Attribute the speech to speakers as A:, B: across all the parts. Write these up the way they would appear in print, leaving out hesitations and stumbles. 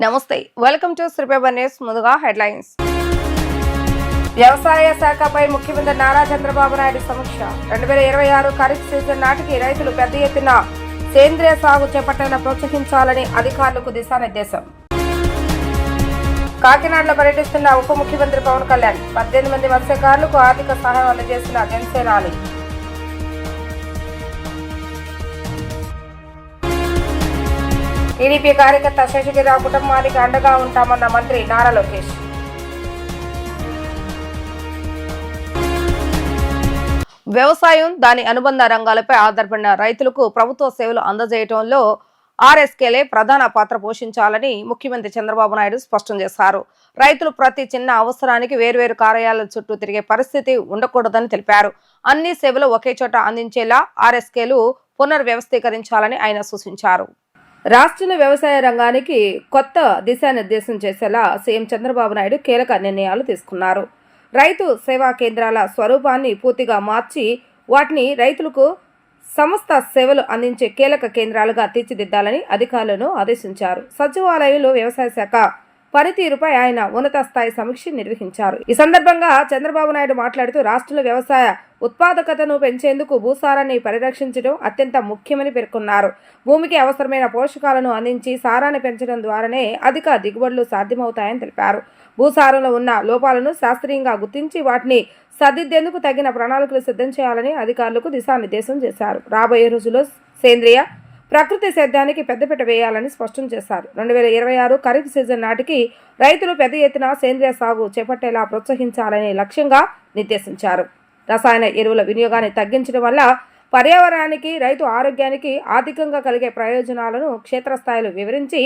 A: నమస్తే, welcome to శ్రీపేపర్ news. ముందుగా headlines. వ్యవసాయ శాఖపై ముఖ్యమంత్రి నారా చంద్రబాబు నాయుడు సమీక్ష. 2026 ఖరీఫ్ సీజన్ నాటికి రైతులు పెద్ద ఎత్తున సేంద్రియ సాగు చేపట్టేలా ప్రోత్సహించాలని అధికారులకు దిశానిర్దేశం. కాకినాడలో పర్యటిస్తున్న ఉప ముఖ్యమంత్రి పవన్ కళ్యాణ్ 18 మంది మత్స్యకారులకు ఆర్థిక సహాయం అందజేసిన జనసేనాని. టీడీపీ కార్యకర్త శేషగిరిరావు కుటుంబానికి అండగా ఉంటామన్న మంత్రి నారా లోకేష్. వ్యవసాయం, దాని అనుబంధ రంగాలపై ఆధారపడిన రైతులకు ప్రభుత్వ సేవలు అందజేయడంలో ఆర్ఎస్కేలే ప్రధాన పాత్ర పోషించాలని ముఖ్యమంత్రి చంద్రబాబు నాయుడు స్పష్టం చేశారు. రైతులు ప్రతి చిన్న అవసరానికి వేర్వేరు కార్యాలయాల చుట్టూ తిరిగే పరిస్థితి ఉండకూడదని తెలిపారు. అన్ని సేవలు ఒకే చోట అందించేలా ఆర్ఎస్కేలు పునర్వ్యవస్థీకరించాలని ఆయన సూచించారు. రాష్ట్రంలో వ్యవసాయ రంగానికి కొత్త దిశానిర్దేశం చేసేలా సీఎం చంద్రబాబు నాయుడు కీలక నిర్ణయాలు తీసుకున్నారు. రైతు సేవా కేంద్రాల స్వరూపాన్ని పూర్తిగా మార్చి వాటిని రైతులకు సమస్త సేవలు అందించే కీలక కేంద్రాలుగా తీర్చిదిద్దాలని అధికారులను ఆదేశించారు. సచివాలయంలో వ్యవసాయ శాఖ పనితీరుపై ఆయన ఉన్నత స్థాయి సమీక్ష నిర్వహించారు. ఈ సందర్భంగా చంద్రబాబు నాయుడు మాట్లాడుతూ రాష్ట్రంలో వ్యవసాయ ఉత్పాదకతను పెంచేందుకు భూసారాన్ని పరిరక్షించడం అత్యంత ముఖ్యమని పేర్కొన్నారు. భూమికి అవసరమైన పోషకాలను అందించి సారాన్ని పెంచడం ద్వారానే అధిక దిగుబడులు సాధ్యమవుతాయని తెలిపారు. భూసారంలో ఉన్న లోపాలను శాస్త్రీయంగా గుర్తించి వాటిని సరిదిద్దేందుకు తగిన ప్రణాళికలు సిద్ధం చేయాలని అధికారులకు దిశానిర్దేశం చేశారు. రాబోయే రోజుల్లో సేంద్రియ ప్రకృతి సేద్యానికి పెద్దపీట వేయాలని స్పష్టం చేశారు. 2026 ఖరీఫ్ సీజన్ నాటికి రైతులు పెద్ద ఎత్తున సేంద్రియ సాగు చేపట్టేలా ప్రోత్సహించాలని లక్ష్యంగా నిర్దేశించారు. రసాయన ఎరువుల వినియోగాన్ని తగ్గించడం వల్ల పర్యావరణానికి, రైతు ఆరోగ్యానికి ఆర్థికంగా కలిగే ప్రయోజనాలను క్షేత్రస్థాయిలో వివరించి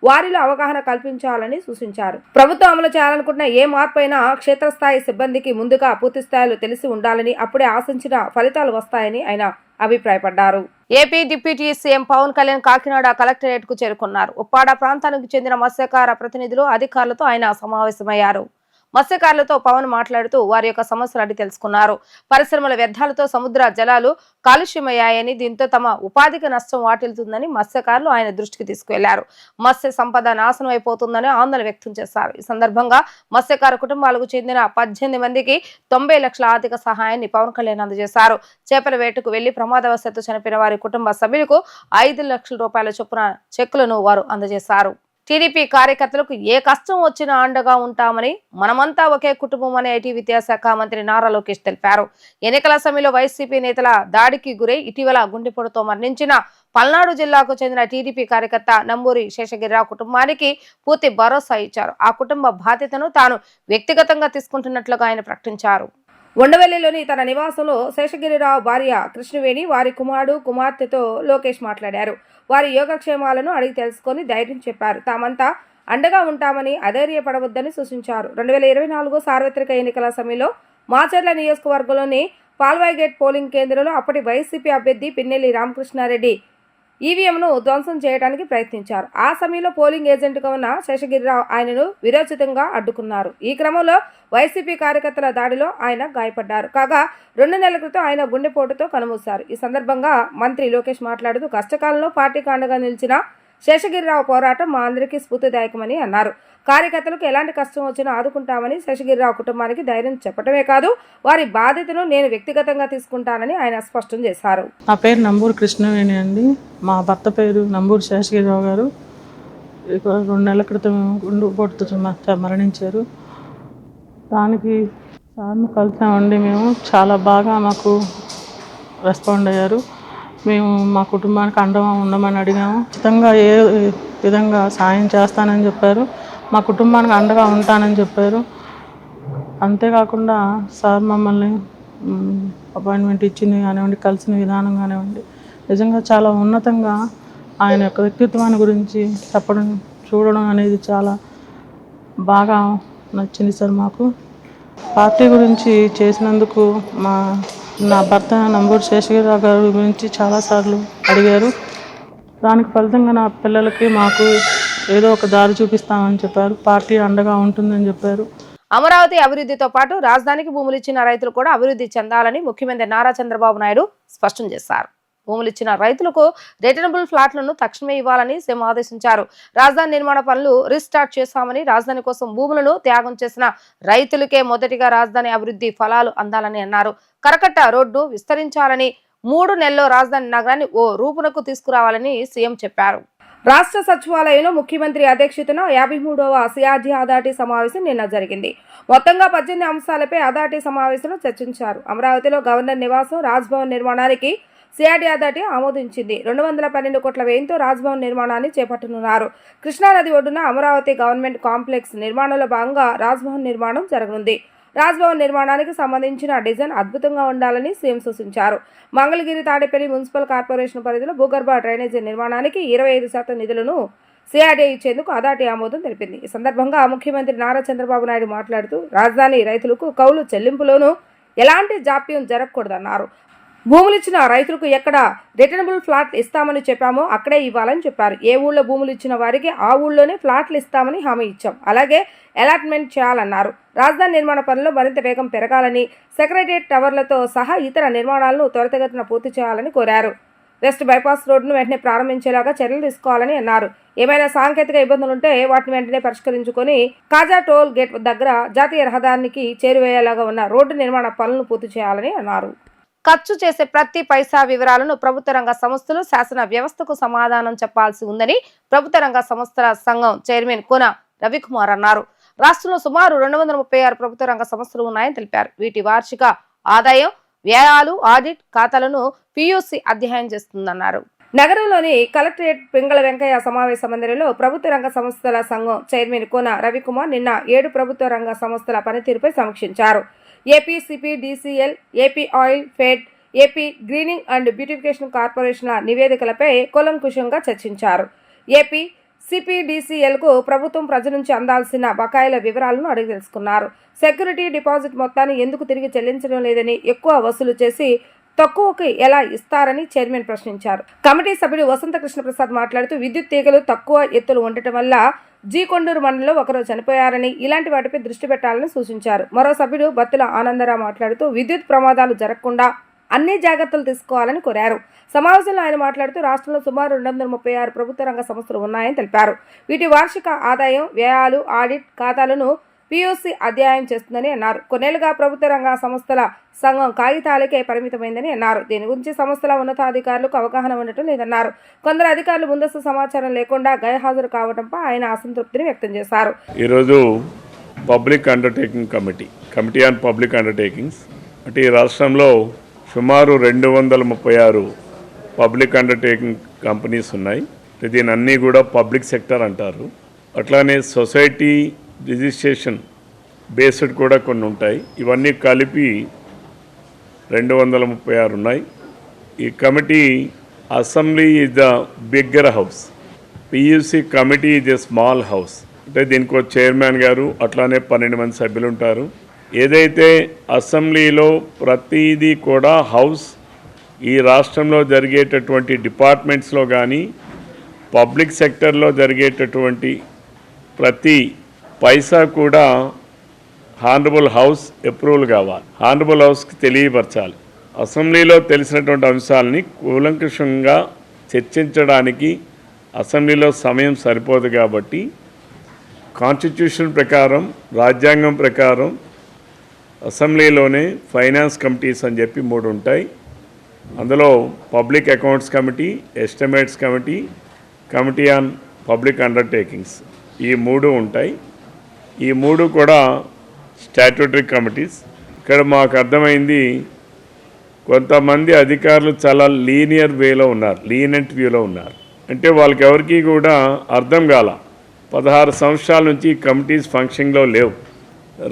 A: వారిలో అవగాహన కల్పించాలని సూచించారు. ప్రభుత్వం అమలు చేయాలనుకుంటున్న ఏ మార్పైనా క్షేత్రస్థాయి సిబ్బందికి ముందుగా పూర్తి స్థాయిలో తెలిసి ఉండాలని, అప్పుడే ఆశించిన ఫలితాలు వస్తాయని ఆయన అభిప్రాయపడ్డారు. AP deputy CM Pawan Kalyan Kakinada collectorate కు చేరుకున్నారు. ఉప్పాడ ప్రాంతానికి చెందిన మత్స్యకార ప్రతినిధులు, అధికారులతో ఆయన సమావేశమయ్యారు. మత్స్యకారులతో పవన్ మాట్లాడుతూ వారి యొక్క సమస్యలు అడిగి తెలుసుకున్నారు. పరిశ్రమల వ్యర్థాలతో సముద్ర జలాలు కాలుష్యమయ్యాయని, దీంతో తమ ఉపాధికి నష్టం వాటిల్తుందని మత్స్యకారులు ఆయన దృష్టికి తీసుకువెళ్లారు. మత్స్య సంపద నాశనం అయిపోతుందని ఆందోళన వ్యక్తం చేశారు. ఈ సందర్భంగా మత్స్యకార కుటుంబాలకు చెందిన 18 మందికి 90 లక్షల ఆర్థిక సహాయాన్ని పవన్ కళ్యాణ్ అందజేశారు. చేపల వేటకు వెళ్లి ప్రమాదవశాత్తు చనిపోయిన వారి కుటుంబ సభ్యులకు 5 లక్షల రూపాయల చొప్పున చెక్కులను వారు అందజేశారు. టీడీపీ కార్యకర్తలకు ఏ కష్టం వచ్చినా అండగా ఉంటామని, మనమంతా ఒకే కుటుంబం అని ఐటీ విద్యాశాఖ మంత్రి నారా లోకేష్ తెలిపారు. ఎన్నికల సమయంలో వైసీపీ నేతల దాడికి గురై ఇటీవల గుండెపోటుతో మరణించిన పల్నాడు జిల్లాకు చెందిన టీడీపీ కార్యకర్త నంబూరి శేషగిరిరావు కుటుంబానికి పూర్తి భరోసా ఇచ్చారు. ఆ కుటుంబ బాధ్యతను తాను వ్యక్తిగతంగా తీసుకుంటున్నట్లుగా ఆయన ప్రకటించారు. ఉండవల్లిలోని తన నివాసంలో శేషగిరిరావు భార్య కృష్ణవేణి, వారి కుమారుడు, కుమార్తెతో లోకేష్ మాట్లాడారు. వారి యోగక్షేమాలను అడిగి తెలుసుకొని ధైర్యం చెప్పారు. తామంతా అండగా ఉంటామని, అధైర్యపడవద్దని సూచించారు. 2024 సార్వత్రిక ఎన్నికల సమయంలో మాచర్ల నియోజకవర్గంలోని పాల్వాయిగేట్ పోలింగ్ కేంద్రంలో అప్పటి వైసీపీ అభ్యర్థి పిన్నెల్లి రామకృష్ణారెడ్డి ఈవీఎంను ధ్వంసం చేయడానికి ప్రయత్నించారు. ఆ సమయంలో పోలింగ్ ఏజెంట్గా ఉన్న శేషగిరిరావు ఆయనను విరోచితంగా అడ్డుకున్నారు. ఈ క్రమంలో వైసీపీ కార్యకర్తల దాడిలో ఆయన గాయపడ్డారు. కాగా 2 నెలల క్రితం ఆయన గుండెపోటుతో కన్నుమూశారు. ఈ సందర్భంగా మంత్రి లోకేష్ మాట్లాడుతూ కష్టకాలంలో పార్టీకి అండగా నిలిచిన శేషగిరిరావు పోరాటం మా అందరికీ స్ఫూర్తిదాయకమని అన్నారు. కార్యకర్తలకు ఎలాంటి కష్టం వచ్చినా ఆదుకుంటామని, శేషగిరిరావు కుటుంబానికి ధైర్యం చెప్పడమే కాదు వారి బాధ్యతను నేను వ్యక్తిగతంగా తీసుకుంటానని ఆయన స్పష్టం చేశారు.
B: నా పేరు నంబూరు కృష్ణవేణి అండి. మా భర్త పేరు నంబూరు శేషగిరిరావు గారు. 2 నెలల క్రితం గుండెపోటుతో మరణించారు. దానికి సార్ను కలిసామండి. మేము చాలా బాగా మాకు రెస్పాండ్ అయ్యారు. మేము మా కుటుంబానికి అండగా ఉండమని అడిగాము. ఖచ్చితంగా ఏ విధంగా సాయం చేస్తానని చెప్పారు. మా కుటుంబానికి అండగా ఉంటానని చెప్పారు. అంతేకాకుండా సార్ మమ్మల్ని అపాయింట్మెంట్ ఇచ్చింది కానివ్వండి, కలిసిన విధానం కానివ్వండి, నిజంగా చాలా ఉన్నతంగా ఆయన యొక్క వ్యక్తిత్వాన్ని గురించి చెప్పడం, చూడడం అనేది చాలా బాగా నచ్చింది సార్. మాకు పార్టీ గురించి చేసినందుకు నా భర్త నంబూరు శేషగిరిరావు గారి గురించి చాలాసార్లు అడిగారు. దానికి ఫలితంగా నా పిల్లలకి మాకు ఏదో ఒక దారి చూపిస్తామని చెప్పారు. పార్టీ అండగా ఉంటుందని చెప్పారు.
A: అమరావతి అభివృద్ధితో పాటు రాజధానికి భూములు ఇచ్చిన రైతులు కూడా అభివృద్ధి చెందాలని ముఖ్యమంత్రి నారా చంద్రబాబు నాయుడు స్పష్టం చేశారు. భూములు ఇచ్చిన రైతులకు రిటర్నబుల్ ఫ్లాట్లను తక్షణమే ఇవ్వాలని సీఎం ఆదేశించారు. రాజధాని నిర్మాణ పనులు రీస్టార్ట్ చేశామని, రాజధాని కోసం భూములను త్యాగం చేసిన రైతులకే మొదటిగా రాజధాని అభివృద్ధి ఫలాలు అందాలని అన్నారు. కరకట్ట రోడ్డు విస్తరించాలని, 3 నెలల్లో రాజధాని నగరాన్ని ఓ రూపునకు తీసుకురావాలని సీఎం చెప్పారు. రాష్ట్ర సచివాలయంలో ముఖ్యమంత్రి అధ్యక్షతన 53వ సిఆర్డీ అథారిటీ సమావేశం నిన్న జరిగింది. మొత్తంగా 18 అంశాలపై అథారిటీ సమావేశంలో చర్చించారు. అమరావతిలో గవర్నర్ నివాసం, రాజ్భవన్ నిర్మాణానికి సిఆర్డీ అథారిటీ ఆమోదించింది. 212 కోట్ల వ్యయంతో రాజ్భవన్ నిర్మాణాన్ని చేపట్టనున్నారు. కృష్ణానది ఒడ్డున అమరావతి గవర్నమెంట్ కాంప్లెక్స్ నిర్మాణంలో భాగంగా రాజ్భవన్ నిర్మాణం జరగనుంది. రాజ్భవన్ నిర్మాణానికి సంబంధించిన డిజైన్ అద్భుతంగా ఉండాలని సీఎం సూచించారు. మంగళగిరి తాడేపల్లి మున్సిపల్ కార్పొరేషన్ పరిధిలో భూగర్భ డ్రైనేజీ నిర్మాణానికి 25% నిధులను సిఆర్డీ ఇచ్చేందుకు అథారిటీ ఆమోదం తెలిపింది. ఈ సందర్భంగా ముఖ్యమంత్రి నారా చంద్రబాబు నాయుడు మాట్లాడుతూ రాజధాని రైతులకు కౌలు చెల్లింపులోనూ ఎలాంటి జాప్యం జరగకూడదన్నారు. భూములిచ్చిన రైతులకు ఎక్కడ రిటర్నబుల్ ఫ్లాట్ ఇస్తామని చెప్పామో అక్కడే ఇవ్వాలని చెప్పారు. ఏ ఊళ్ళో భూములు ఇచ్చిన వారికి ఆ ఊళ్ళోనే ఫ్లాట్లు ఇస్తామని హామీ ఇచ్చాం. అలాగే అలాట్మెంట్ చేయాలన్నారు. రాజధాని నిర్మాణ పనుల్లో మరింత వేగం పెరగాలని, సెక్రటరియట్ టవర్లతో సహా ఇతర నిర్మాణాలను త్వరితగతిన పూర్తి చేయాలని కోరారు. వెస్ట్ బైపాస్ రోడ్డును వెంటనే ప్రారంభించేలాగా చర్యలు తీసుకోవాలని అన్నారు. ఏమైనా సాంకేతిక ఇబ్బందులుంటే వాటిని వెంటనే పరిష్కరించుకొని కాజా టోల్ గేట్ దగ్గర జాతీయ రహదారికి చేరువేయేలాగా ఉన్న రోడ్డు నిర్మాణ పనులను పూర్తి చేయాలని అన్నారు. ఖర్చు చేసే ప్రతి పైసా వివరాలను ప్రభుత్వ రంగ సంస్థలు శాసన వ్యవస్థకు సమాధానం చెప్పాల్సి ఉందని ప్రభుత్వ రంగ సంస్థల సంఘం చైర్మన్ కోన రవికుమార్ అన్నారు. రాష్ట్రంలో సుమారు 236 ప్రభుత్వ రంగ సంస్థలు ఉన్నాయని తెలిపారు. వీటి వార్షిక ఆదాయం, వ్యయాలు, ఆడిట్ ఖాతాలను పియూసీ అధ్యయనం చేస్తుందన్నారు. నగరంలోని కలెక్టరేట్ పింగళ వెంకయ్య సమావేశ మందిరంలో ప్రభుత్వ రంగ సంస్థల సంఘం చైర్మన్ కోన రవికుమార్ నిన్న 7 ప్రభుత్వ రంగ సంస్థల పనితీరుపై సమీక్షించారు. AP CPDCL, AP oil fed, AP greening and beautification కార్పొరేషన్ల నివేదికలపై కూలంకుషంగా చర్చించారు. ఏపీ సిపిడిసిఎల్కు ప్రభుత్వం ప్రజల నుంచి అందాల్సిన బకాయిల వివరాలను అడిగి తెలుసుకున్నారు. సెక్యూరిటీ డిపాజిట్ మొత్తాన్ని ఎందుకు తిరిగి చెల్లించడం లేదని, ఎక్కువ వసూలు చేసి తక్కువకి ఎలా ఇస్తారని చైర్మన్ ప్రశ్నించారు. కమిటీ సభ్యుడు వసంత కృష్ణప్రసాద్ మాట్లాడుతూ విద్యుత్ తీగలు తక్కువ ఎత్తులు ఉండటం వల్ల కొండూరు మండలంలో ఒకరు చనిపోయారని, ఇలాంటి వాటిపై దృష్టి పెట్టాలని సూచించారు. మరో సభ్యుడు బత్తుల ఆనందరావు మాట్లాడుతూ విద్యుత్ ప్రమాదాలు జరగకుండా అన్ని జాగ్రత్తలు తీసుకోవాలని కోరారు. సమావేశంలో ఆయన మాట్లాడుతూ రాష్ట్రంలో సుమారు 236 ప్రభుత్వ రంగ సంస్థలు ఉన్నాయని తెలిపారు. వీటి వార్షిక ఆదాయం, వ్యయాలు, ఆడిట్ ఖాతాలను పియూసీ అధ్యయనం చేస్తుందని అన్నారు. కొన్నేళ్లుగా ప్రభుత్వ రంగ సంస్థల సంఘం కాగితాలకే పరిమితమైందని అన్నారు. దీని గురించి సంస్థల ఉన్నతాధికారులకు అవగాహన ఉండటం లేదన్నారు. కొందరు అధికారులు ముందస్తు సమాచారం లేకుండా గైర్హాజరు కావడంపై ఆయన అసంతృప్తిని వ్యక్తం చేశారు.
C: ఈరోజు public undertaking committee on public undertakings అంటే ఈ రాష్ట్రంలో సుమారు 236 పబ్లిక్ అండర్టేకింగ్ కంపెనీస్ ఉన్నాయి. దీని అన్నీ కూడా పబ్లిక్ సెక్టర్ అంటారు. అట్లానే సొసైటీ రిజిస్ట్రేషన్ బేస్డ్ కూడా కొన్ని ఉంటాయి. ఇవన్నీ కలిపి 236 ఉన్నాయి. ఈ committee assembly is the bigger house, PUC committee is a small house. అంటే దీనికి ఒక చైర్మన్ గారు, అట్లానే 12 మంది సభ్యులు ఉంటారు. ఏదైతే అసెంబ్లీలో ప్రతిదీ కూడా హౌస్ ఈ రాష్ట్రంలో జరిగేటటువంటి డిపార్ట్మెంట్స్లో కానీ పబ్లిక్ సెక్టర్లో జరిగేటటువంటి ప్రతి పైసా కూడా హానరబుల్ హౌస్ అప్రూవల్ కావాలి, హానరబుల్ హౌస్కి తెలియపరచాలి. అసెంబ్లీలో తెలిసినటువంటి అంశాలని కూలంకషంగా చర్చించడానికి అసెంబ్లీలో సమయం సరిపోదు కాబట్టి కాన్స్టిట్యూషన్ ప్రకారం, రాజ్యాంగం ప్రకారం అసెంబ్లీలోనే ఫైనాన్స్ కమిటీస్ అని చెప్పి 3 ఉంటాయి. అందులో public accounts committee, estimates committee, committee on public undertakings, ఈ 3 ఉంటాయి. ఈ 3 కూడా స్టాట్యూటరీ కమిటీస్. ఇక్కడ మాకు అర్థమైంది కొంతమంది అధికారులు చాలా లీనియర్ వేలో ఉన్నారు, లీనియంట్ వ్యూలో ఉన్నారు. అంటే వాళ్ళకి ఎవరికి కూడా అర్థం కాల. 16 సంవత్సరాల నుంచి కమిటీస్ ఫంక్షన్లో లేవు.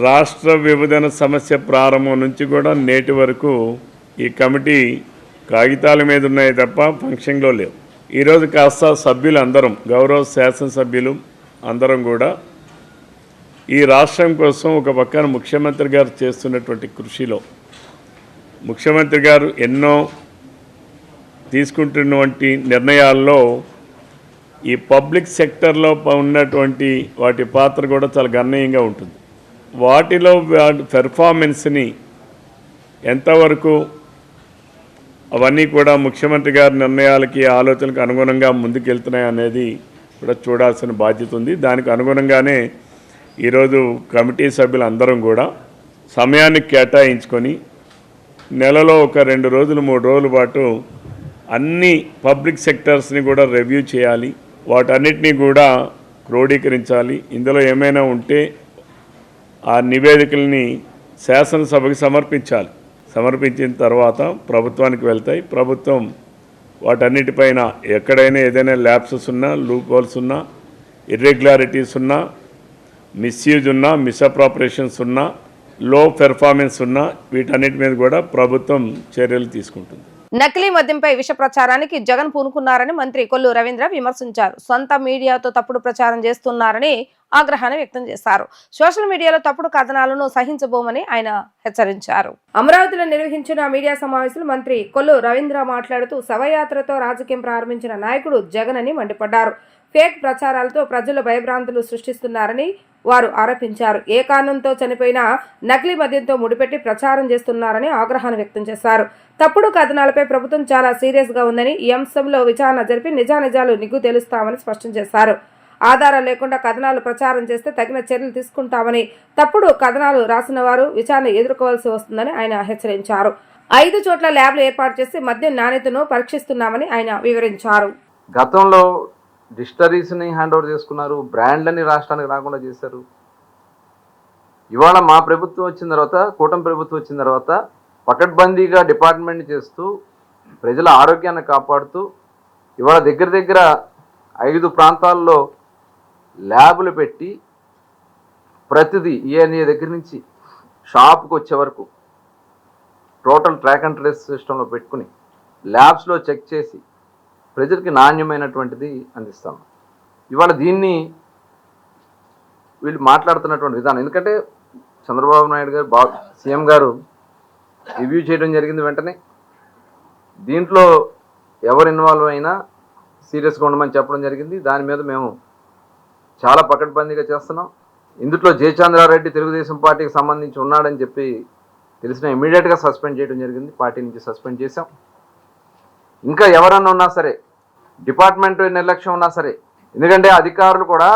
C: రాష్ట్ర విభజన సమస్య ప్రారంభం నుంచి కూడా నేటి వరకు ఈ కమిటీ కాగితాల మీద ఉన్నాయి తప్ప ఫంక్షన్లో లేవు. ఈరోజు కాస్త సభ్యులు అందరం, గౌరవ శాసనసభ్యులు అందరం కూడా ఈ రాష్ట్రం కోసం ఒక పక్కన ముఖ్యమంత్రి గారు చేస్తున్నటువంటి కృషిలో, ముఖ్యమంత్రి గారు ఎన్నో తీసుకుంటున్నటువంటి నిర్ణయాల్లో ఈ పబ్లిక్ సెక్టర్లో ఉన్నటువంటి వాటి పాత్ర కూడా చాలా గణనీయంగా ఉంటుంది. వాటిలో పెర్ఫార్మెన్స్ని ఎంతవరకు అవన్నీ కూడా ముఖ్యమంత్రి గారి నిర్ణయాలకి ఆలోచనలకు అనుగుణంగా ముందుకెళ్తున్నాయి అనేది కూడా చూడాల్సిన బాధ్యత ఉంది. దానికి అనుగుణంగానే ఈరోజు కమిటీ సభ్యులు అందరం కూడా సమయాన్ని కేటాయించుకొని నెలలో ఒక 2 రోజులు 3 రోజుల పాటు అన్ని పబ్లిక్ సెక్టర్స్ని కూడా రివ్యూ చేయాలి, వాటన్నిటినీ కూడా క్రోడీకరించాలి. ఇందులో ఏమైనా ఉంటే ఆ నివేదికల్ని శాసనసభకి సమర్పించాలి. సమర్పించిన తర్వాత ప్రభుత్వానికి వెళ్తాయి. ప్రభుత్వం వాటన్నిటిపైన ఎక్కడైనా ఏదైనా ల్యాప్సెస్ ఉన్నా, లూప్ హోల్స్ ఉన్నా, ఇర్రెగ్యులారిటీస్ ఉన్నా, మిస్యూజ్ ఉన్నా, మిస్అప్రాపరేషన్స్ ఉన్నా, లో పెర్ఫార్మెన్స్ ఉన్నా వీటన్నిటి మీద కూడా ప్రభుత్వం చర్యలు తీసుకుంటుంది.
A: నకిలీ మద్యంపై విష ప్రచారానికి జగన్ పూనుకున్నారని మంత్రి కొల్లు రవీంద్ర విమర్శించారు. సొంత మీడియాతో తప్పుడు ప్రచారం చేస్తున్నారని ఆగ్రహాన్ని వ్యక్తం చేశారు. సోషల్ మీడియాలో తప్పుడు కథనాలను సహించబోమని ఆయన హెచ్చరించారు. అమరావతిలో నిర్వహించిన మీడియా సమావేశంలో మంత్రి కొల్లు రవీంద్ర మాట్లాడుతూ శవయాత్రతో రాజకీయం ప్రారంభించిన నాయకుడు జగన్ అని మండిపడ్డారు. ఫేక్ ప్రచారాలతో ప్రజలు భయభ్రాంతులు సృష్టిస్తున్నారని వారు ఆరోపించారు. ఏ కారణంతో చనిపోయినా నకిలీ మద్యంతో ముడిపెట్టి ప్రచారం చేస్తున్నారని ఆగ్రహాన్ని వ్యక్తం చేశారు. తప్పుడు కథనాలపై ప్రభుత్వం చాలా సీరియస్ గా ఉందని, ఈ అంశంలో విచారణ జరిపి నిజానిజాలు నిగ్గు తేలుస్తామని స్పష్టం చేశారు. ఆధారాలు లేకుండా కథనాలు ప్రచారం చేస్తే తగిన చర్యలు తీసుకుంటామని, తప్పుడు కథనాలు రాసిన వారు విచారణ ఎదుర్కోవాల్సి వస్తుందని ఆయన హెచ్చరించారు. 5 చోట్ల ల్యాబ్లు ఏర్పాటు చేసి మద్యం నాణ్యతను పరీక్షిస్తున్నామని ఆయన వివరించారు.
D: గతంలో డిస్టరీస్ని హ్యాండ్ ఓవర్ చేసుకున్నారు, బ్రాండ్లని రాష్ట్రానికి రాకుండా చేశారు. ఇవాళ మా ప్రభుత్వం వచ్చిన తర్వాత, కూటమి ప్రభుత్వం వచ్చిన తర్వాత పకడ్బందీగా డిపార్ట్మెంట్ చేస్తూ ప్రజల ఆరోగ్యాన్ని కాపాడుతూ ఇవాళ దగ్గర 5 ప్రాంతాల్లో ల్యాబులు పెట్టి ప్రతిదీ ఈఎన్ఏ దగ్గర నుంచి షాప్కి వచ్చే వరకు టోటల్ ట్రాక్ అండ్ ట్రేస్ సిస్టంలో పెట్టుకుని ల్యాబ్స్లో చెక్ చేసి ప్రజలకి నాణ్యమైనటువంటిది అందిస్తాం. ఇవాళ దీన్ని వీళ్ళు మాట్లాడుతున్నటువంటి విధానం, ఎందుకంటే చంద్రబాబు నాయుడు గారు సీఎం గారు రివ్యూ చేయడం జరిగింది. వెంటనే దీంట్లో ఎవరు ఇన్వాల్వ్ అయినా సీరియస్గా ఉండమని చెప్పడం జరిగింది. దాని మీద మేము చాలా పకడ్బందీగా చేస్తున్నాం. ఇందులో జయచంద్రారెడ్డి తెలుగుదేశం పార్టీకి సంబంధించి ఉన్నాడని చెప్పి తెలిసిన ఇమీడియట్గా సస్పెండ్ చేయడం జరిగింది. పార్టీ నుంచి సస్పెండ్ చేశాం. ఇంకా ఎవరన్నా ఉన్నా సరే, డిపార్ట్మెంట్ నిర్లక్ష్యం ఉన్నా సరే, ఎందుకంటే అధికారులు కూడా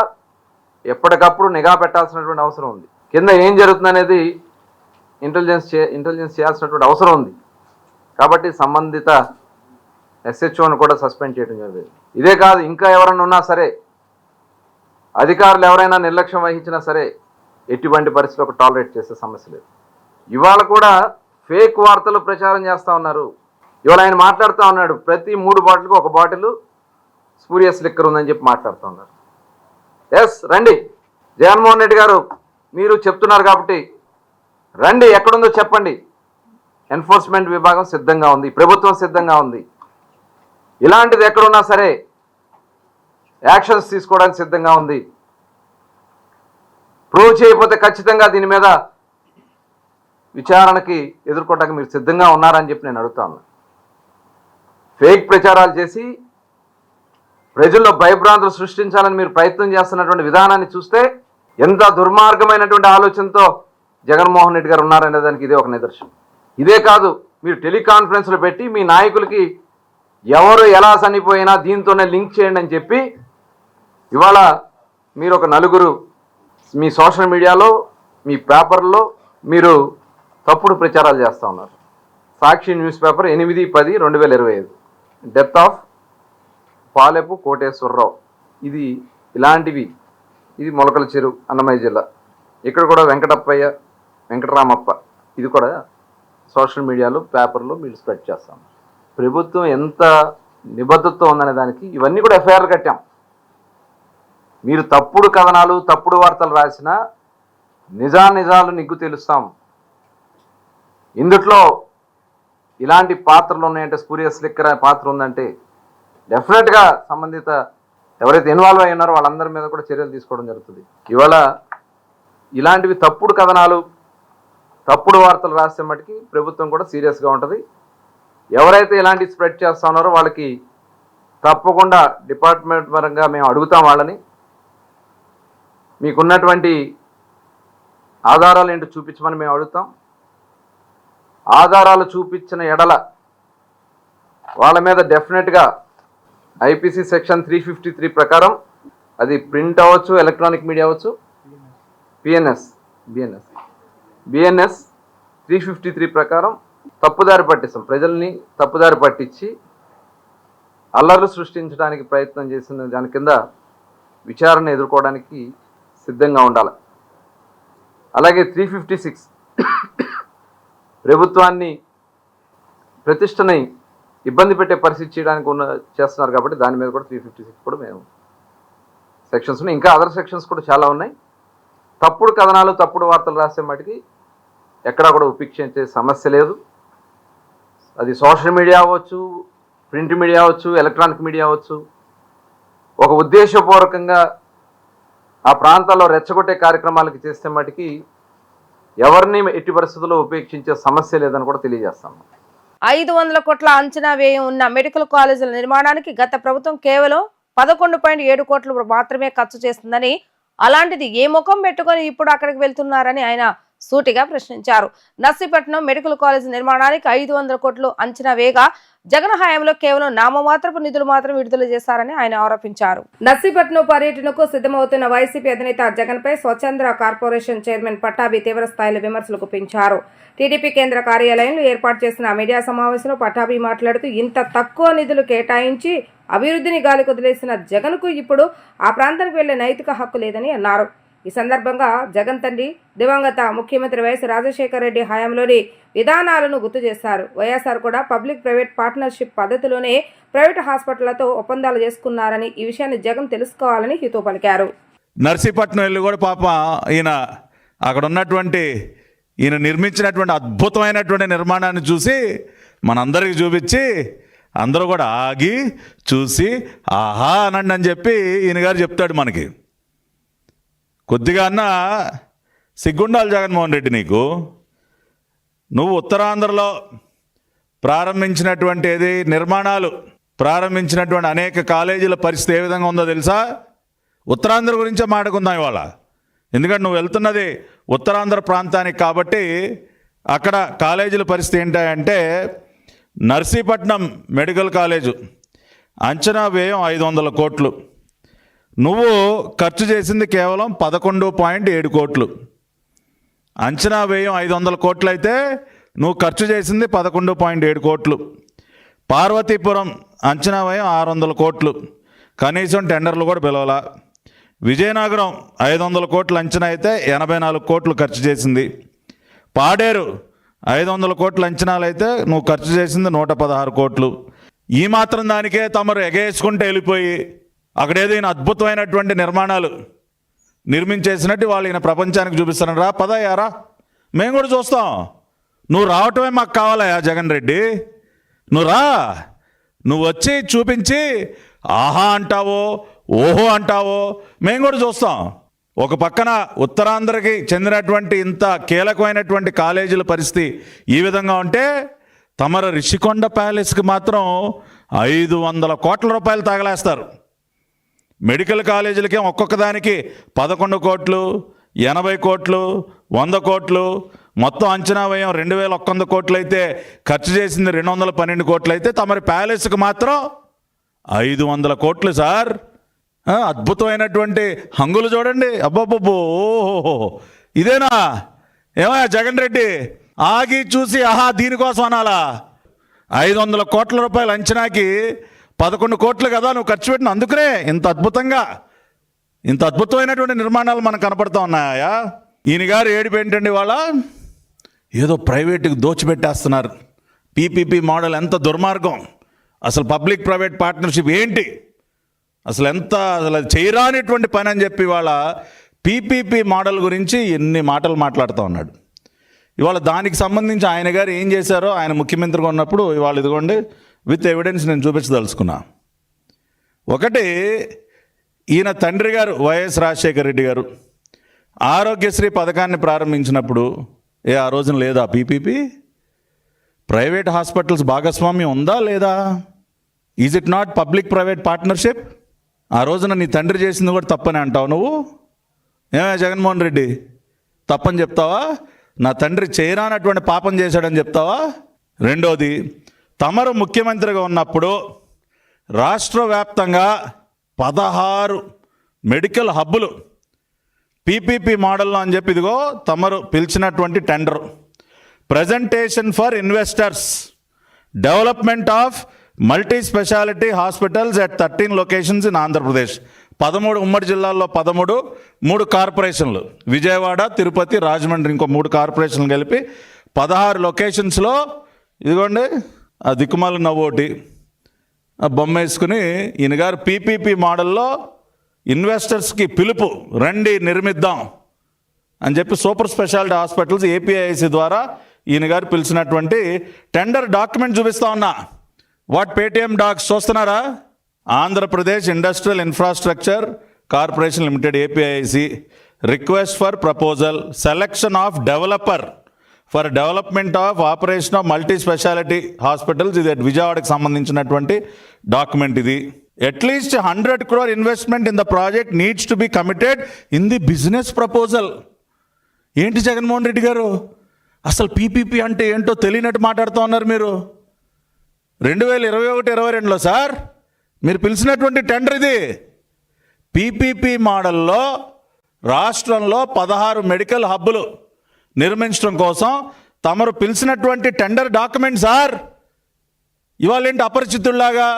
D: ఎప్పటికప్పుడు నిఘా పెట్టాల్సినటువంటి అవసరం ఉంది. కింద ఏం జరుగుతుందనేది ఇంటెలిజెన్స్ చేయాల్సినటువంటి అవసరం ఉంది. కాబట్టి సంబంధిత ఎస్హెచ్ఓను కూడా సస్పెండ్ చేయడం జరిగింది. ఇదే కాదు, ఇంకా ఎవరైనా ఉన్నా సరే, అధికారులు ఎవరైనా నిర్లక్ష్యం వహించినా సరే ఎటువంటి పరిస్థితులకు టాలరేట్ చేసే సమస్య లేదు. ఇవాళ కూడా ఫేక్ వార్తలు ప్రచారం చేస్తూ ఉన్నారు. ఇవాళ ఆయన మాట్లాడుతూ ఉన్నాడు, ప్రతి 3 బాటిల్కి 1 బాటిల్ స్పూరియస్ లిక్కర్ ఉందని చెప్పి మాట్లాడుతూ ఉన్నారు. ఎస్, రండి జగన్మోహన్ రెడ్డి గారు, మీరు చెప్తున్నారు కాబట్టి రండి, ఎక్కడుందో చెప్పండి. ఎన్ఫోర్స్మెంట్ విభాగం సిద్ధంగా ఉంది, ప్రభుత్వం సిద్ధంగా ఉంది. ఇలాంటిది ఎక్కడున్నా సరే యాక్షన్స్ తీసుకోవడానికి సిద్ధంగా ఉంది. ప్రూవ్ చేయకపోతే ఖచ్చితంగా దీని మీద విచారణకి ఎదుర్కోవడానికి మీరు సిద్ధంగా ఉన్నారని చెప్పి నేను అడుగుతా ఉన్నాను. ఫేక్ ప్రచారాలు చేసి ప్రజల్లో భయభ్రాంతులు సృష్టించాలని మీరు ప్రయత్నం చేస్తున్నటువంటి విధానాన్ని చూస్తే ఎంత దుర్మార్గమైనటువంటి ఆలోచనతో జగన్మోహన్ రెడ్డి గారు ఉన్నారనే దానికి ఇదే ఒక నిదర్శనం. ఇదే కాదు, మీరు టెలికాన్ఫరెన్స్లు పెట్టి మీ నాయకులకి ఎవరు ఎలా చనిపోయినా దీంతోనే లింక్ చేయండి అని చెప్పి ఇవాళ మీరు ఒక 4 మీ సోషల్ మీడియాలో, మీ పేపర్లో మీరు తప్పుడు ప్రచారాలు చేస్తూ ఉన్నారు. Sakshi news paper 8/10/2025 death of Palepu Koteswararao, ఇది ఇలాంటివి. ఇది మొలకల చెరువు, అన్నమయ్య జిల్లా. ఇక్కడ కూడా వెంకటరామప్ప, ఇది కూడా సోషల్ మీడియాలో, పేపర్లో మీరు స్ప్రెడ్ చేస్తాం. ప్రభుత్వం ఎంత నిబద్ధతతో ఉందనే దానికి ఇవన్నీ కూడా ఎఫ్ఐఆర్లు కట్టాం. మీరు తప్పుడు కథనాలు, తప్పుడు వార్తలు రాసినా నిజాలు నిగ్గు తెలుస్తాం. ఇందుట్లో ఇలాంటి పాత్రలు ఉన్నాయంటే, స్పూరియస్ లిక్కర్ అనే పాత్ర ఉందంటే డెఫినెట్గా సంబంధిత ఎవరైతే ఇన్వాల్వ్ అయి ఉన్నారో వాళ్ళందరి మీద కూడా చర్యలు తీసుకోవడం జరుగుతుంది. ఇవాళ ఇలాంటివి తప్పుడు కథనాలు, తప్పుడు వార్తలు రాసే మటుకి ప్రభుత్వం కూడా సీరియస్గా ఉంటుంది. ఎవరైతే ఇలాంటి స్ప్రెడ్ చేస్తూ ఉన్నారో వాళ్ళకి తప్పకుండా డిపార్ట్మెంట్ పరంగా మేము అడుగుతాం. వాళ్ళని మీకున్నటువంటి ఆధారాలు ఏంటో చూపించమని మేము అడుగుతాం. ఆధారాలు చూపించిన ఎడల వాళ్ళ మీద డెఫినెట్గా ఐపీసీ సెక్షన్ 353 ప్రకారం అది ప్రింట్ అవ్వచ్చు, ఎలక్ట్రానిక్ మీడియా అవ్వచ్చు, బిఎన్ఎస్ 353 ప్రకారం తప్పుదారి పట్టిస్తాం. ప్రజల్ని తప్పుదారి పట్టించి అల్లర్లు సృష్టించడానికి ప్రయత్నం చేసిన దాని కింద విచారణ ఎదుర్కోవడానికి సిద్ధంగా ఉండాలి. అలాగే 356 ప్రభుత్వాన్ని ప్రతిష్టని ఇబ్బంది పెట్టే పరిస్థితి చేయడానికి చేస్తున్నారు కాబట్టి దాని మీద కూడా 356 కూడా మేము సెక్షన్స్ ఉన్నాయి. ఇంకా అదర్ సెక్షన్స్ కూడా చాలా ఉన్నాయి. తప్పుడు కథనాలు, తప్పుడు వార్తలు రాసే మటుకి ఎక్కడా కూడా ఉపేక్షించే సమస్య లేదు. అది సోషల్ మీడియా అవ్వచ్చు, ప్రింట్ మీడియా అవ్వచ్చు, ఎలక్ట్రానిక్ మీడియా అవ్వచ్చు. ఒక ఉద్దేశపూర్వకంగా ఆ ప్రాంతాల్లో రెచ్చగొట్టే కార్యక్రమాలకి చేస్తే మటుకి ఎవరిని ఎట్టి పరిస్థితుల్లో ఉపేక్షించే సమస్య లేదని కూడా తెలియజేస్తాము.
A: 500 కోట్ల అంచనా వ్యయం ఉన్న మెడికల్ కాలేజీల నిర్మాణానికి గత ప్రభుత్వం కేవలం 11.7 కోట్లు మాత్రమే ఖర్చు చేస్తుందని, అలాంటిది ఏ ముఖం పెట్టుకొని ఇప్పుడు అక్కడికి వెళ్తున్నారని ఆయన సూటిగా ప్రశ్నించారు. నర్సీపట్నం మెడికల్ కాలేజ్ నిర్మాణానికి 500 కోట్లు అంచనా వేగా జగన్ హయాంలో కేవలం నామమాత్రపు నిధులు మాత్రం విడుదల చేశారని ఆయన ఆరోపించారు. నర్సీపట్నం పర్యటనకు సిద్ధమవుతున్న వైసీపీ అధినేత జగన్ పై స్వచ్ఛంద్ర కార్పొరేషన్ చైర్మన్ పట్టాభి తీవ్ర స్థాయిలో విమర్శలు గుప్పించారు. టీడీపీ కేంద్ర కార్యాలయంలో ఏర్పాటు చేసిన మీడియా సమావేశంలో పట్టాభి మాట్లాడుతూ ఇంత తక్కువ నిధులు కేటాయించి అభివృద్ధిని గాలి కుదిలేసిన జగన్ కు ఇప్పుడు ఆ ప్రాంతానికి వెళ్లే నైతిక హక్కు లేదని అన్నారు. ఈ సందర్భంగా జగన్ తండ్రి దివంగత ముఖ్యమంత్రి వైఎస్ రాజశేఖర రెడ్డి హయాంలోని విధానాలను గుర్తు చేశారు. వైఎస్ఆర్ కూడా పబ్లిక్ ప్రైవేట్ పార్ట్నర్షిప్ పద్ధతిలోనే ప్రైవేట్ హాస్పిటళ్లతో ఒప్పందాలు చేసుకున్నారని, ఈ విషయాన్ని జగన్ తెలుసుకోవాలని హితవు పలికారు.
E: నర్సీపట్నం వెళ్ళి కూడా పాప ఈయన అక్కడ ఉన్నటువంటి ఈయన నిర్మించినటువంటి అద్భుతమైనటువంటి నిర్మాణాన్ని చూసి మనందరికీ చూపించి అందరూ కూడా ఆగి చూసి ఆహా అనండి అని చెప్పి ఈయన గారు చెప్తాడు. మనకి కొద్దిగా అన్న సిగ్గుండాలి జగన్మోహన్ రెడ్డి నీకు. నువ్వు ఉత్తరాంధ్రలో ప్రారంభించినటువంటి నిర్మాణాలు ప్రారంభించినటువంటి అనేక కాలేజీల పరిస్థితి ఏ విధంగా ఉందో తెలుసా? ఉత్తరాంధ్ర గురించే మాట్లాడుకుందాం ఇవాళ. ఎందుకంటే నువ్వు వెళ్తున్నది ఉత్తరాంధ్ర ప్రాంతానికి కాబట్టి అక్కడ కాలేజీల పరిస్థితి ఏంటంటే నర్సీపట్నం మెడికల్ కాలేజు అంచనా వ్యయం 500 కోట్లు. నువ్వు ఖర్చు చేసింది కేవలం 11.7 కోట్లు. అంచనా వ్యయం 500 కోట్లు అయితే నువ్వు ఖర్చు చేసింది 11.7 కోట్లు. పార్వతీపురం అంచనా వ్యయం 600 కోట్లు, కనీసం టెండర్లు కూడా పిలవలా. విజయనగరం 500 కోట్లు అంచనా అయితే 84 కోట్లు ఖర్చు చేసింది. పాడేరు 500 కోట్ల అంచనాలు అయితే నువ్వు ఖర్చు చేసింది 116 కోట్లు. ఈ మాత్రం దానికే తమరు ఎగేసుకుంటూ వెళ్ళిపోయి అక్కడేదో ఈయన అద్భుతమైనటువంటి నిర్మాణాలు నిర్మించేసినట్టు వాళ్ళు ఈయన ప్రపంచానికి చూపిస్తారని రా పదయ్యారా, మేము కూడా చూస్తాం. నువ్వు రావటమే మాకు కావాలయా జగన్ రెడ్డి, నువ్వు రా. నువ్వు వచ్చి చూపించి ఆహా అంటావో ఓహో అంటావో మేము కూడా చూస్తాం. ఒక పక్కన ఉత్తరాంధ్రకి చెందినటువంటి ఇంత కీలకమైనటువంటి కాలేజీల పరిస్థితి ఈ విధంగా ఉంటే తమర రిషికొండ ప్యాలెస్కి మాత్రం 500 కోట్ల రూపాయలు తగలేస్తారు. మెడికల్ కాలేజీలకి ఒక్కొక్క దానికి 11 కోట్లు, 80 కోట్లు, 100 కోట్లు, మొత్తం అంచనా వ్యయం 2100 కోట్లు అయితే ఖర్చు చేసింది 212 కోట్లు అయితే తమరి ప్యాలెస్కి మాత్రం 500 కోట్లు సార్. అద్భుతమైనటువంటి హంగులు చూడండి. అబ్బబ్బబ్బో ఓహో ఇదేనా? ఏమయ్యా జగన్ రెడ్డి, ఆగి చూసి ఆహా దీనికోసం అనాలా? 500 కోట్ల రూపాయల అంచనాకి 11 కోట్లు కదా నువ్వు ఖర్చు పెట్టిన, అందుకనే ఇంత అద్భుతమైనటువంటి నిర్మాణాలు మనకు కనపడుతూ ఉన్నాయా? ఈయన గారు ఏడుపు ఏంటండి వాళ్ళ ఏదో ప్రైవేటుకి దోచిపెట్టేస్తున్నారు. పీపీపీ మోడల్ ఎంత దుర్మార్గం, అసలు పబ్లిక్ ప్రైవేట్ పార్ట్నర్షిప్ ఏంటి, అసలు చేయరానిటువంటి పని అని చెప్పి ఇవాళ పీపీపీ మోడల్ గురించి ఎన్ని మాటలు మాట్లాడుతూ ఉన్నాడు. ఇవాళ దానికి సంబంధించి ఆయన గారు ఏం చేశారో ఆయన ముఖ్యమంత్రిగా ఉన్నప్పుడు ఇవాళ ఇదిగోండి విత్ ఎవిడెన్స్ నేను చూపించదలుచుకున్నా. ఒకటి, ఈయన తండ్రి గారు వైఎస్ రాజశేఖర రెడ్డి గారు ఆరోగ్యశ్రీ పథకాన్ని ప్రారంభించినప్పుడు ఆ రోజున లేదా పీపీపీ ప్రైవేట్ హాస్పిటల్స్ భాగస్వామ్యం ఉందా లేదా? Is it not public private partnership? ఆ రోజున నీ తండ్రి చేసింది కూడా తప్పని అంటావు నువ్వు. ఏమే జగన్మోహన్ రెడ్డి, తప్పని చెప్తావా? నా తండ్రి చేయరానటువంటి పాపం చేశాడని చెప్తావా? రెండోది, తమరు ముఖ్యమంత్రిగా ఉన్నప్పుడు రాష్ట్ర వ్యాప్తంగా 16 మెడికల్ హబ్బులు పీపీపీ మోడల్లో అని చెప్పి ఇదిగో తమరు పిలిచినటువంటి tender presentation for investors development of multi speciality hospitals at 13 locations in Andhra Pradesh. 13 ఉమ్మడి జిల్లాల్లో 13, 3 కార్పొరేషన్లు విజయవాడ, తిరుపతి, రాజమండ్రి, ఇంకో 3 కార్పొరేషన్లు కలిపి 16 లొకేషన్స్లో ఇదిగోండి ఆ దిక్కుమాల నవ్వోటి ఆ బొమ్మ వేసుకుని ఈయన గారు పీపీపీ మోడల్లో ఇన్వెస్టర్స్కి పిలుపు రండి నిర్మిద్దాం అని చెప్పి సూపర్ స్పెషాలిటీ హాస్పిటల్స్ ఏపీఐసి ద్వారా ఈయన గారు పిలిచినటువంటి టెండర్ డాక్యుమెంట్ చూపిస్తా ఉన్నా. వాట్ పేటిఎం డాక్స్ చూస్తున్నారా? Andhra Pradesh industrial infrastructure corporation limited APIIC request for proposal selection of developer for development of operation of multi speciality hospitals. ఇది విజయవాడకి సంబంధించినటువంటి డాక్యుమెంట్. ఇది at least 100 crore investment in the project needs to be committed in the business proposal. ఏంటి జగన్మోహన్ రెడ్డి గారు అసలు PPP అంటే ఏంటో తెలియనట్టు మాట్లాడుతూ ఉన్నారు మీరు. 2021-22లో సార్ మీరు పిలిచినటువంటి టెండర్ ఇది. పీపీపీ మోడల్లో రాష్ట్రంలో 16 మెడికల్ హబ్బులు నిర్మించడం కోసం తమరు పిలిచినటువంటి టెండర్ డాక్యుమెంట్ సార్. ఇవాళ ఏంటి అపరిచితుల్లాగా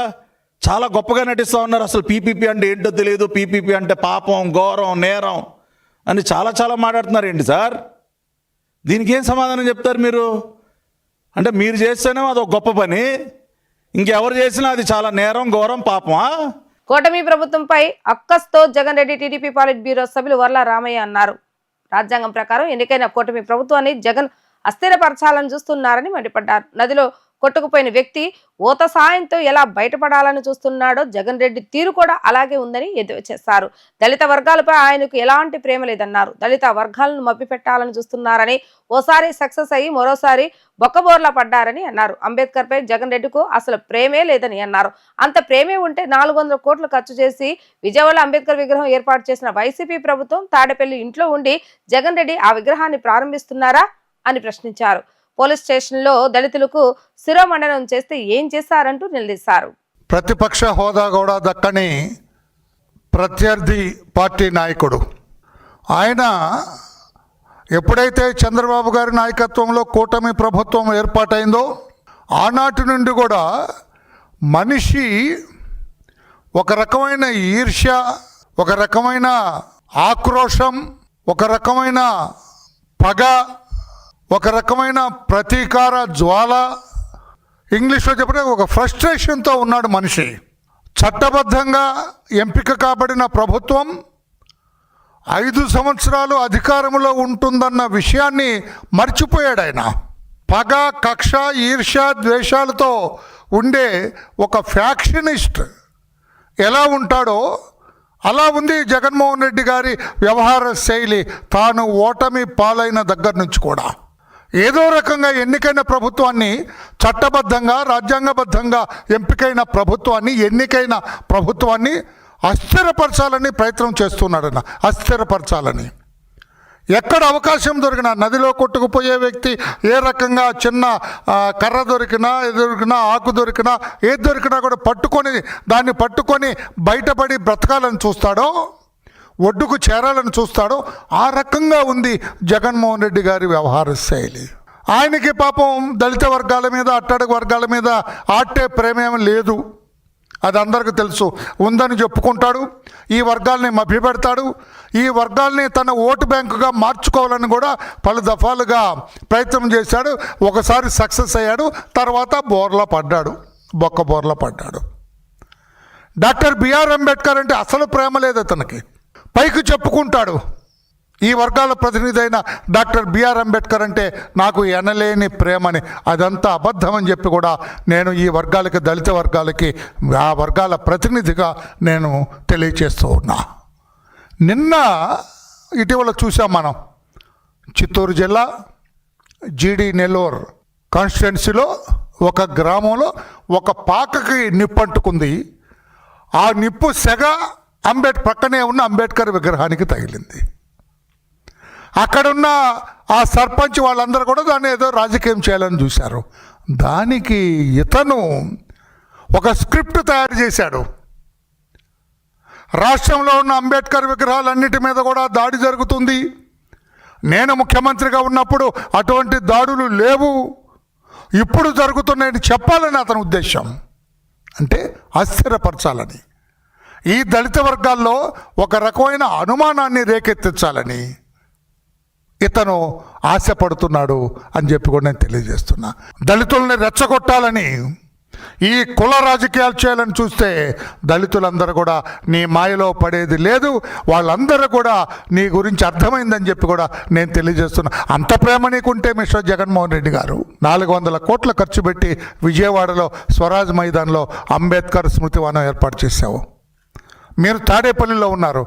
E: చాలా గొప్పగా నటిస్తూ ఉన్నారు. అసలు పీపీపీ అంటే ఏంటో తెలియదు, పీపీపీ అంటే పాపం, ఘోరం, నేరం అని చాలా మాట్లాడుతున్నారు ఏంటి సార్? దీనికి ఏం సమాధానం చెప్తారు మీరు? అంటే మీరు చేస్తేనే అది ఒక గొప్ప పని, ఇంకెవరు చేసినా అది చాలా నేరం, ఘోరం, పాపమా?
A: కూటమి ప్రభుత్వంపై అక్కస్తో జగన్ రెడ్డి టీడీపీ పాలిట్ బ్యూరో సభ్యులు వర్ల రామయ్య అన్నారు. రాజ్యాంగం ప్రకారం ఎన్నికైన కూటమి ప్రభుత్వాన్ని జగన్ అస్థిరపరచాలని చూస్తున్నారని మండిపడ్డారు. నదిలో కొట్టుకుపోయిన వ్యక్తి ఊత సాయంతో ఎలా బయటపడాలని చూస్తున్నాడో జగన్ రెడ్డి తీరు కూడా అలాగే ఉందని ఎద్దేవా చేశారు. దళిత వర్గాలపై ఆయనకు ఎలాంటి ప్రేమ లేదన్నారు. దళిత వర్గాలను మభ్యపెట్టాలని చూస్తున్నారని, ఓసారి సక్సెస్ అయ్యి మరోసారి బొక్కబోర్లా పడ్డారని అన్నారు. అంబేద్కర్ పై జగన్ రెడ్డికు అసలు ప్రేమే లేదని అన్నారు. అంత ప్రేమే ఉంటే 400 కోట్లు ఖర్చు చేసి విజయవాడలో అంబేద్కర్ విగ్రహం ఏర్పాటు చేసిన వైసీపీ ప్రభుత్వం తాడేపల్లి ఇంట్లో ఉండి జగన్ రెడ్డి ఆ విగ్రహాన్ని ప్రారంభిస్తున్నారా అని ప్రశ్నించారు. పోలీస్ స్టేషన్లో దళితులకు శిరోమండనం చేస్తే ఏం చేశారంటూ నిలదీశారు.
F: ప్రతిపక్ష హోదా కూడా దక్కని ప్రత్యర్థి పార్టీ నాయకుడు ఆయన ఎప్పుడైతే చంద్రబాబు గారి నాయకత్వంలో కూటమి ప్రభుత్వం ఏర్పాటైందో ఆనాటి నుండి కూడా మనిషి ఒక రకమైన ఈర్ష్య, ఒక రకమైన ఆక్రోశం, ఒక రకమైన పగ, ఒక రకమైన ప్రతీకార జ్వాల, ఇంగ్లీష్లో చెప్పిన ఒక ఫ్రస్ట్రేషన్తో ఉన్నాడు మనిషి. చట్టబద్ధంగా ఎంపిక కాబడిన ప్రభుత్వం 5 సంవత్సరాలు అధికారంలో ఉంటుందన్న విషయాన్ని మర్చిపోయాడు ఆయన. పగ, కక్ష, ఈర్ష్య, ద్వేషాలతో ఉండే ఒక ఫ్యాక్షనిస్ట్ ఎలా ఉంటాడో అలా ఉంది జగన్మోహన్ రెడ్డి గారి వ్యవహార శైలి. తాను ఓటమి పాలైన దగ్గర నుంచి కూడా ఏదో రకంగా ఎన్నికైన ప్రభుత్వాన్ని, చట్టబద్ధంగా రాజ్యాంగబద్ధంగా ఎంపికైన ప్రభుత్వాన్ని, ఎన్నికైన ప్రభుత్వాన్ని అస్థిరపరచాలని ప్రయత్నం చేస్తున్నాడన్న. అస్థిరపరచాలని ఎక్కడ అవకాశం దొరికినా, నదిలో కొట్టుకుపోయే వ్యక్తి ఏ రకంగా చిన్న కర్ర దొరికినా, ఆకు దొరికినా, ఏది దొరికినా కూడా దాన్ని పట్టుకొని బయటపడి బ్రతకాలని చూస్తాడో, ఒడ్డుకు చేరాలని చూస్తాడో ఆ రకంగా ఉంది జగన్మోహన్ రెడ్డి గారి వ్యవహార శైలి. ఆయనకి పాపం దళిత వర్గాల మీద, అట్టడుగు వర్గాల మీద ఆట్టే ప్రేమేం లేదు, అది అందరికీ తెలుసు. ఉందని చెప్పుకుంటాడు, ఈ వర్గాల్ని మభ్యపెడతాడు, ఈ వర్గాల్ని తన ఓటు బ్యాంకుగా మార్చుకోవాలని కూడా పలు దఫాలుగా ప్రయత్నం చేశాడు. ఒకసారి సక్సెస్ అయ్యాడు, తర్వాత బొక్క బోర్లా పడ్డాడు. డాక్టర్ బిఆర్ అంబేద్కర్ అంటే అసలు ప్రేమ లేదు అతనికి. పైకి చెప్పుకుంటాడు ఈ వర్గాల ప్రతినిధి అయిన డాక్టర్ బిఆర్ అంబేద్కర్ అంటే నాకు ఎనలేని ప్రేమని. అదంతా అబద్ధం అని చెప్పి కూడా నేను ఈ వర్గాలకి, దళిత వర్గాలకి, ఆ వర్గాల ప్రతినిధిగా నేను తెలియచేస్తూ ఉన్నా. నిన్న ఇటీవల చూసాం మనం, చిత్తూరు జిల్లా జీడి నెల్లూరు కాన్స్టిట్యున్సీలో ఒక గ్రామంలో ఒక పాకకి నిప్పంటుకుంది. ఆ నిప్పు సెగ పక్కనే ఉన్న అంబేద్కర్ విగ్రహానికి తగిలింది. అక్కడున్న ఆ సర్పంచ్ వాళ్ళందరూ కూడా దాన్ని ఏదో రాజకీయం చేయాలని చూశారు. దానికి ఇతను ఒక స్క్రిప్ట్ తయారు చేశాడు. రాష్ట్రంలో ఉన్న అంబేద్కర్ విగ్రహాలన్నిటి మీద కూడా దాడి జరుగుతుంది, నేను ముఖ్యమంత్రిగా ఉన్నప్పుడు అటువంటి దాడులు లేవు, ఇప్పుడు జరుగుతున్నాయని చెప్పాలని అతని ఉద్దేశం. అంటే అస్థిరపరచాలని, ఈ దళిత వర్గాల్లో ఒక రకమైన అనుమానాన్ని రేకెత్తించాలని ఇతను ఆశపడుతున్నాడు అని చెప్పి కూడా నేను తెలియజేస్తున్నా. దళితుల్ని రెచ్చగొట్టాలని, ఈ కుల రాజకీయాలు చేయాలని చూస్తే దళితులందరూ కూడా నీ మాయలో పడేది లేదు, వాళ్ళందరూ కూడా నీ గురించి అర్థమైందని చెప్పి కూడా నేను తెలియజేస్తున్నా. అంత ప్రేమ నీకుంటే మిస్టర్ జగన్మోహన్ రెడ్డి గారు 400 కోట్లు ఖర్చు పెట్టి విజయవాడలో స్వరాజ్ మైదాన్లో అంబేద్కర్ స్మృతివనం ఏర్పాటు చేశావు. మీరు తాడేపల్లిలో ఉన్నారు,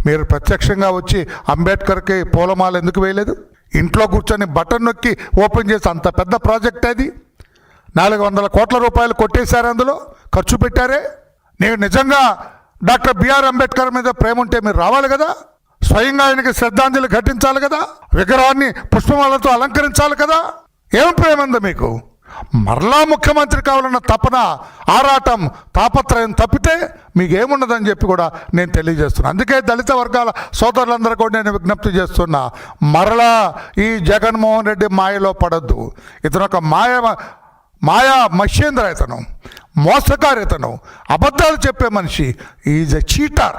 F: మీరు ప్రత్యక్షంగా వచ్చి అంబేద్కర్కి పూలమాల ఎందుకు వేయలేదు? ఇంట్లో కూర్చొని బటన్ నొక్కి ఓపెన్ చేసి అంత పెద్ద ప్రాజెక్ట్ అది 400 కోట్ల రూపాయలు కొట్టేశారు, అందులో ఖర్చు పెట్టారే. నేను నిజంగా డాక్టర్ బిఆర్ అంబేద్కర్ మీద ప్రేమ ఉంటే మీరు రావాలి కదా, స్వయంగా ఆయనకి శ్రద్ధాంజలి ఘటించాలి కదా, విగ్రహాన్ని పుష్పమాలతో అలంకరించాలి కదా. ఏం ప్రేమ ఉందో మీకు? మరలా ముఖ్యమంత్రి కావాలన్న తపన, ఆరాటం, తాపత్రయం తప్పితే మీకేమున్నదని చెప్పి కూడా నేను తెలియజేస్తున్నా. అందుకే దళిత వర్గాల సోదరులందరూ కూడా నేను విజ్ఞప్తి చేస్తున్నా, మరలా ఈ జగన్మోహన్ రెడ్డి మాయలో పడద్దు. ఇతను ఒక మాయా మహేంద్ర, ఇతను మోసకారు, ఇతను అబద్ధాలు చెప్పే మనిషి, ఈజ్ ఎ చీటర్.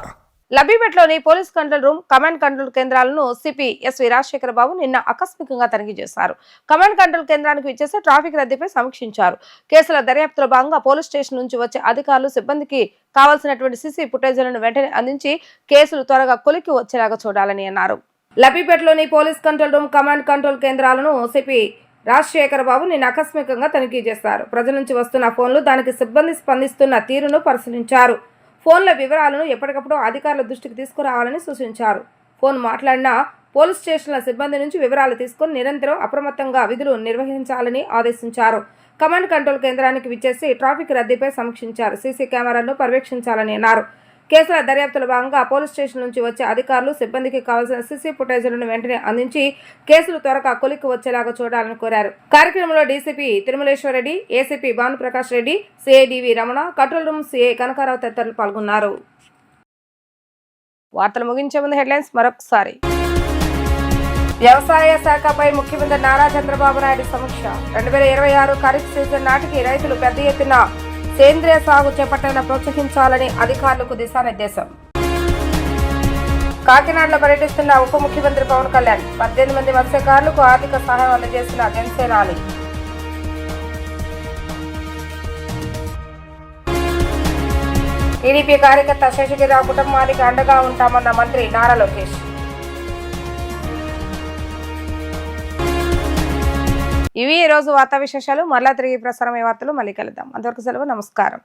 A: లబ్బిపేటలోని police control room, command control కేంద్రాలను సిపి ఎస్వి రాజశేఖర బాబు నిన్న ఆకస్మికంగా తనిఖీ చేశారు. కమాండ్ కంట్రోల్ కేంద్రానికి విచ్చేసి ట్రాఫిక్ రద్దీపై సమీక్షించారు. కేసుల దర్యాప్తులో భాగంగా పోలీస్ స్టేషన్ నుంచి వచ్చే అధికారులు, సిబ్బందికి కావాల్సినటువంటి సీసీ ఫుటేజీలను వెంటనే అందించి కేసులు త్వరగా కొలిక్కి వచ్చేలాగా చూడాలని అన్నారు. లబ్బిపేటలోని police control room, command control కేంద్రాలను సిపి రాజశేఖర బాబు నిన్న ఆకస్మికంగా తనిఖీ చేశారు. ప్రజల నుంచి వస్తున్న ఫోన్లు, దానికి సిబ్బంది స్పందిస్తున్న తీరును పరిశీలించారు. ఫోన్ల వివరాలను ఎప్పటికప్పుడు అధికారుల దృష్టికి తీసుకురావాలని సూచించారు. ఫోన్ మాట్లాడిన పోలీస్ స్టేషన్ల సిబ్బంది నుంచి వివరాలు తీసుకుని నిరంతరం అప్రమత్తంగా విధులు నిర్వహించాలని ఆదేశించారు. కమాండ్ కంట్రోల్ కేంద్రానికి విచ్చేసి ట్రాఫిక్ రద్దీపై సమీక్షించారు. సీసీ కెమెరాలను పర్యవేక్షించాలని అన్నారు. కేసుల దర్యాప్తులో భాగంగా పోలీస్ స్టేషన్ నుంచి వచ్చే అధికారులు, సిబ్బందికి కావాల్సిన సీసీ ఫుటేజీలను వెంటనే అందించి కేసులు త్వరగా కొలిక్కి వచ్చేలాగా చూడాలని కోరారు. కార్యక్రమంలో DCP Tirumaleswar Reddy, ACP Bhanuprakash Reddy, CI D V Ramana, control room CI Kanakarao తదితరులు పాల్గొన్నారు. వార్తలు ముగించే ముందు హెడ్లైన్స్ మరొకసారి. వ్యవసాయ శాఖపై ముఖ్యమంత్రి నారా చంద్రబాబు నాయుడు సమీక్ష. 2026 ఖరీఫ్ సీజన్ నాటికి రైతులు పెద్ద ఎత్తున సేంద్రియ సాగు చేపట్టేలా ప్రోత్సహించాలని అధికారులకు దిశానిర్దేశం. కాకినాడలో పర్యటిస్తున్న ఉప ముఖ్యమంత్రి పవన్ కళ్యాణ్ 18 మంది మత్స్యకారులకు ఆర్థిక సహాయం అందజేసిన జనసేనాని. టీడీపీ కార్యకర్త శేషగిరిరావు కుటుంబానికి అండగా ఉంటామన్న మంత్రి నారా లోకేష్. ఇవి ఈ రోజు వార్తా విశేషాలు. మరలా తిరిగి ప్రసారమయ్యే వార్తలు మళ్ళీ కలుద్దాం. అంతవరకు సెలవు, నమస్కారం.